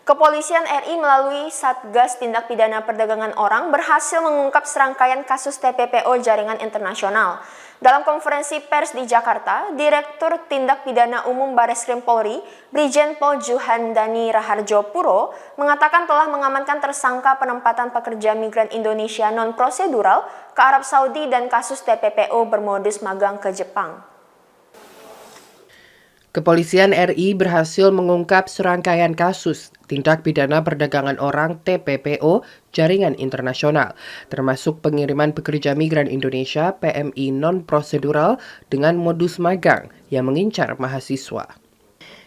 Kepolisian RI melalui Satgas Tindak Pidana Perdagangan Orang berhasil mengungkap serangkaian kasus TPPO jaringan internasional. Dalam konferensi pers di Jakarta, Direktur Tindak Pidana Umum Bareskrim Polri, Brigjen Pol Juhandani Raharjo Puro, mengatakan telah mengamankan tersangka penempatan pekerja migran Indonesia non-prosedural ke Arab Saudi dan kasus TPPO bermodus magang ke Jepang. Kepolisian RI berhasil mengungkap serangkaian kasus tindak pidana perdagangan orang TPPO jaringan internasional, termasuk pengiriman pekerja migran Indonesia PMI non-prosedural dengan modus magang yang mengincar mahasiswa.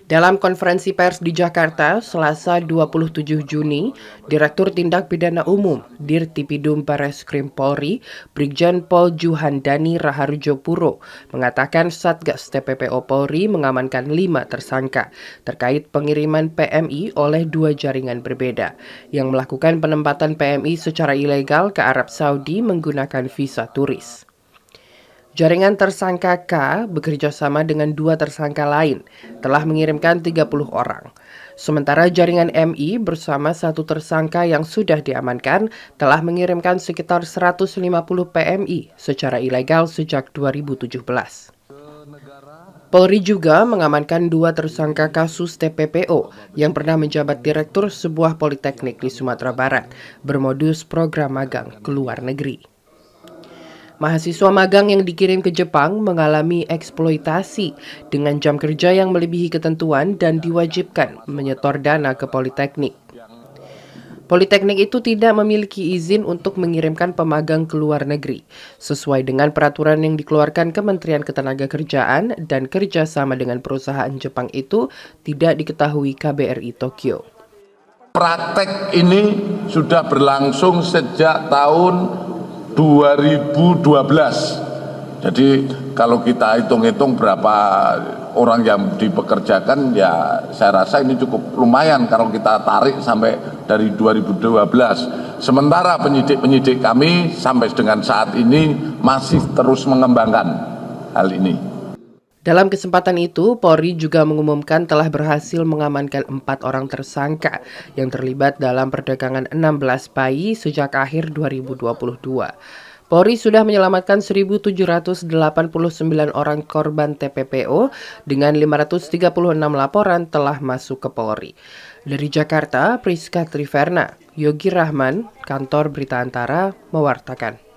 Dalam konferensi pers di Jakarta, Selasa 27 Juni, Direktur Tindak Pidana Umum Dirtipidum Bareskrim Polri, Brigjen Pol Juhandani Raharjo Puro, mengatakan Satgas TPPO Polri mengamankan 5 tersangka terkait pengiriman PMI oleh 2 jaringan berbeda yang melakukan penempatan PMI secara ilegal ke Arab Saudi menggunakan visa turis. Jaringan tersangka K bekerja sama dengan 2 tersangka lain, telah mengirimkan 30 orang. Sementara jaringan MI bersama 1 tersangka yang sudah diamankan telah mengirimkan sekitar 150 PMI secara ilegal sejak 2017. Polri juga mengamankan 2 tersangka kasus TPPO yang pernah menjabat direktur sebuah politeknik di Sumatera Barat, bermodus program magang ke luar negeri. Mahasiswa magang yang dikirim ke Jepang mengalami eksploitasi dengan jam kerja yang melebihi ketentuan dan diwajibkan menyetor dana ke politeknik. Politeknik itu tidak memiliki izin untuk mengirimkan pemagang ke luar negeri, sesuai dengan peraturan yang dikeluarkan Kementerian Ketenagakerjaan dan kerjasama dengan perusahaan Jepang itu tidak diketahui KBRI Tokyo. Praktek ini sudah berlangsung sejak tahun 2012. Jadi kalau kita hitung-hitung berapa orang yang dipekerjakan, ya saya rasa ini cukup lumayan kalau kita tarik sampai dari 2012. Sementara penyidik kami sampai dengan saat ini masih terus mengembangkan hal ini. Dalam kesempatan itu, Polri juga mengumumkan telah berhasil mengamankan 4 orang tersangka yang terlibat dalam perdagangan 16 bayi sejak akhir 2022. Polri sudah menyelamatkan 1.789 orang korban TPPO dengan 536 laporan telah masuk ke Polri. Dari Jakarta, Priska Triverna, Yogi Rahman, Kantor Berita Antara, mewartakan.